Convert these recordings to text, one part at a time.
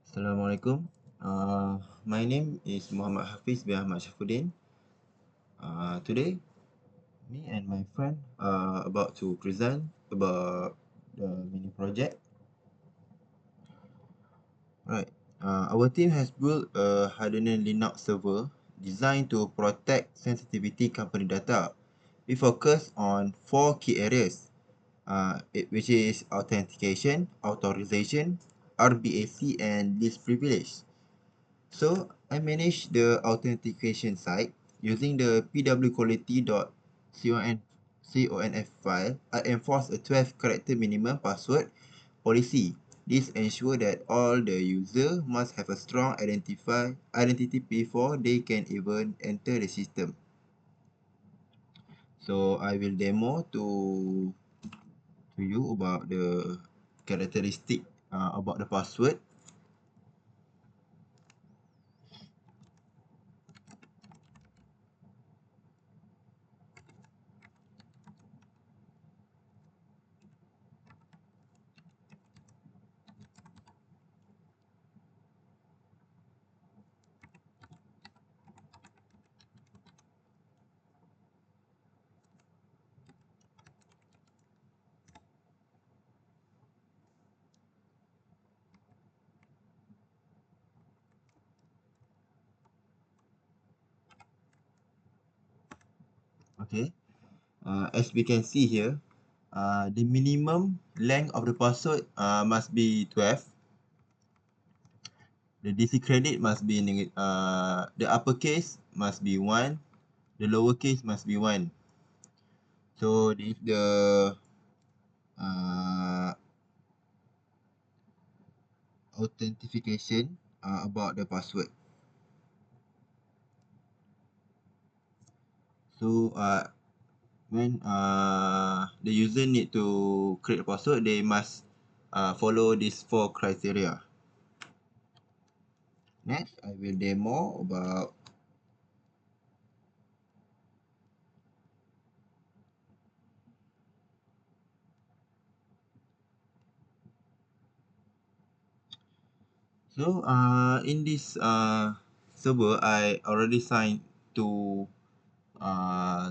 Assalamualaikum. My name is Muhammad Hafiz bin Ahmad Syafuddin. Today, me and my friend are about to present about the mini project. Right. Our team has built a Hibernate Linux server designed to protect sensitivity company data. We focus on four key areas, which is authentication, authorization, RBAC, and least privilege. So I manage the authentication side using the pwquality.conf file. I enforce a 12 character minimum password policy. This ensures that all the user must have a strong identity before they can even enter the system. So I will demo to you about the characteristic about the password. Okay. As we can see here, the minimum length of the password must be 12. The DC credit must be the uppercase must be 1, the lowercase must be 1. So if the uh, authentication about the password. So when the user need to create a password, they must follow these four criteria. Next, I will demo about so in this server I already signed to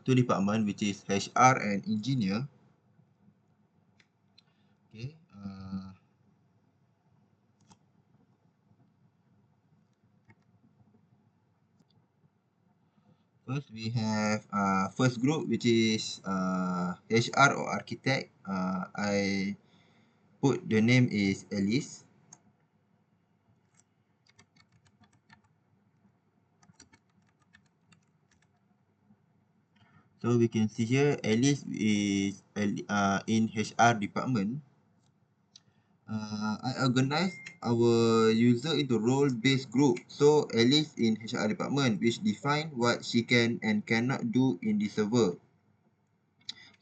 two department, which is HR and engineer. Okay. First we have first group, which is HR or architect. I put the name is Alice. So we can see here Alice is in HR department. I organize our user into role-based group. So Alice in HR department, which define what she can and cannot do in the server.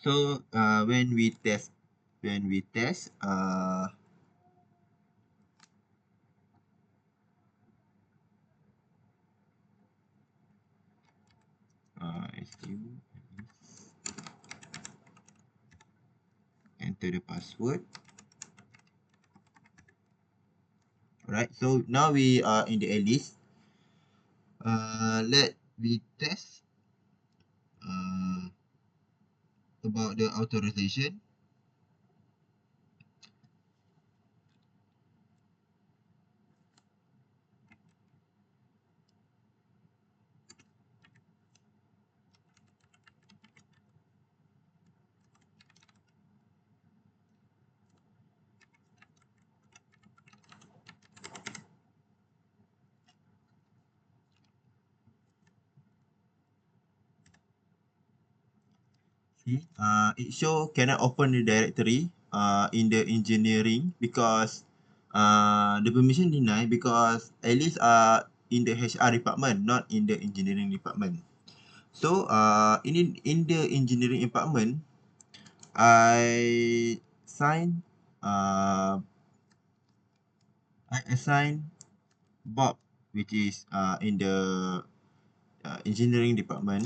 So when we test, enter the password. Alright, so now we are in the Alice. Let we test about the authorization. See, it show cannot open the directory in the engineering because the permission denied because Alice are in the HR department, not in the engineering department. So in the engineering department, I sign I assign Bob, which is in the engineering department.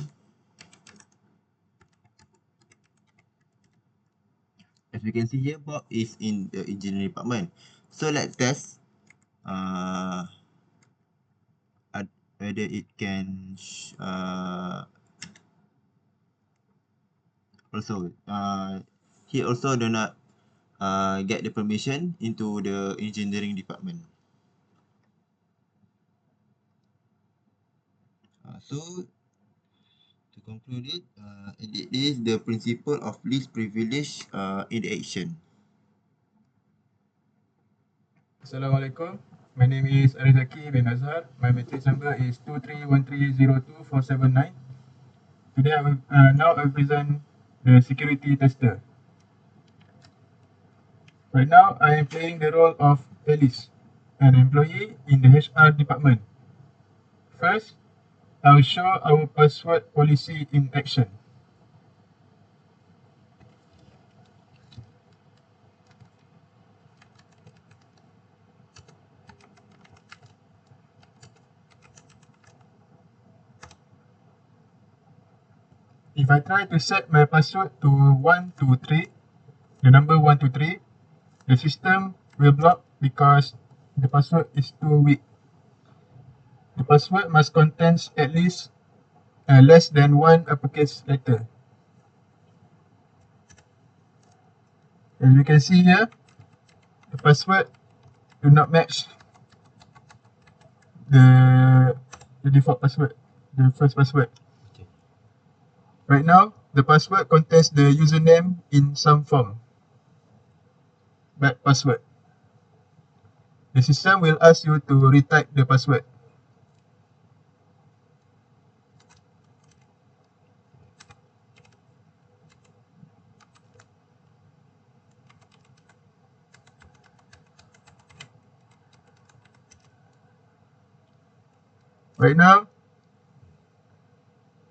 As we can see here, Bob is in the engineering department. So let's test uh, whether it can also he also do not get the permission into the engineering department. So to conclude it is the principle of least privilege in action. Assalamualaikum. My name is Arizaki bin Azhar. My matrix number is 2313024799. Today I will present the security tester. Right now I am playing the role of Alice, an employee in the HR department. First, I will show our password policy in action. If I try to set my password to 123, the number 123, the system will block because the password is too weak. The password must contain at least less than one uppercase letter. As you can see here, the password do not match the default password, the first password. Okay. Right now, the password contains the username in some form. Bad password. The system will ask you to retype the password. Right now,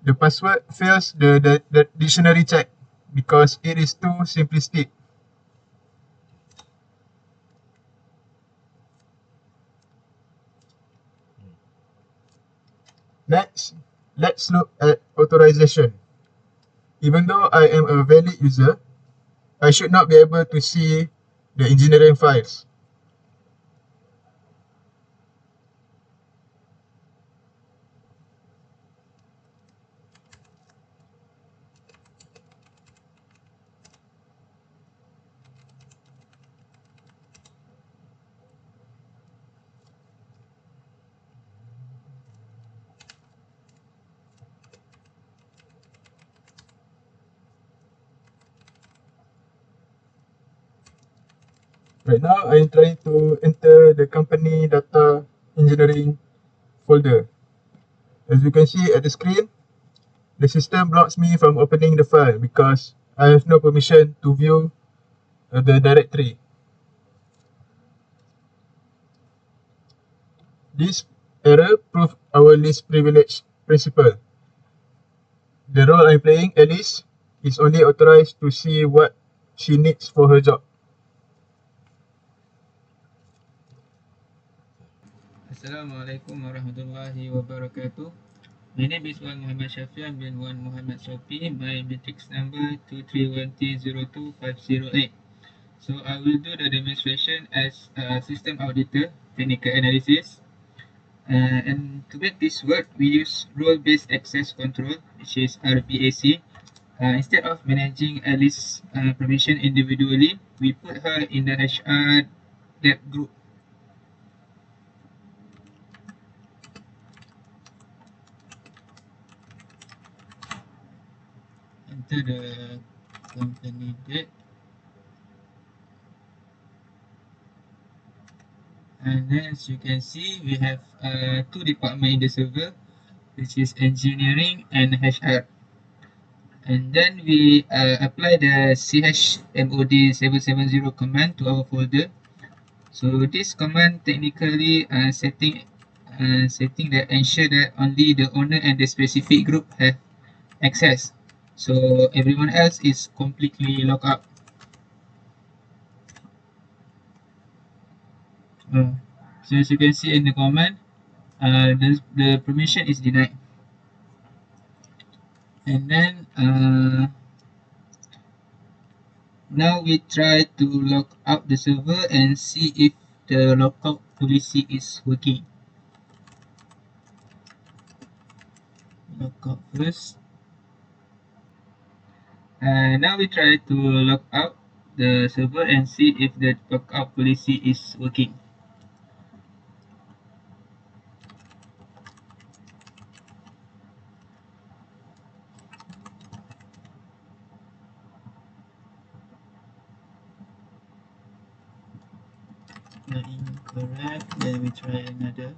the password fails the dictionary check because it is too simplistic. Next, let's look at authorization. Even though I am a valid user, I should not be able to see the engineering files. Right now, I am trying to enter the company data engineering folder. As you can see at the screen, the system blocks me from opening the file because I have no permission to view the directory. This error proves our least privilege principle. The role I'm playing, Alice, is only authorized to see what she needs for her job. Assalamualaikum warahmatullahi wabarakatuh. My name is Wan Muhammad Shafian bin Wan Muhammad Sopi. My matrix number 231T02508. So I will do the demonstration as a system auditor, technical analysis. And to make this work, we use role-based access control, which is RBAC. Instead of managing Alice's permission individually, we put her in the HR dev group. Enter the company date. And then as you can see, we have two departments in the server, which is engineering and HR. And then we apply the chmod 770 command to our folder. So this command technically setting that ensure that only the owner and the specific group have access. So everyone else is completely locked up. So as you can see in the command, the permission is denied. And then now we try to log out the server and see if the lockout policy is working. Lockout first. Now we try to log out the server and see if the lockout policy is working. Incorrect. Then we try another.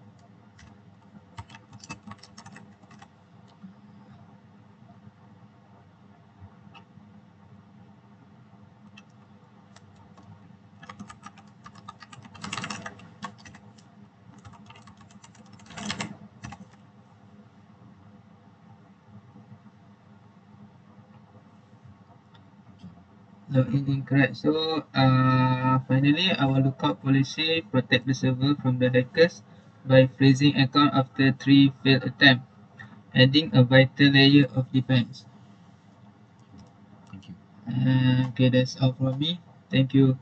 Login incorrect. So finally our lookout policy protect the server from the hackers by freezing account after 3 failed attempts, adding a vital layer of defense. Thank you. Okay, that's all from me. Thank you.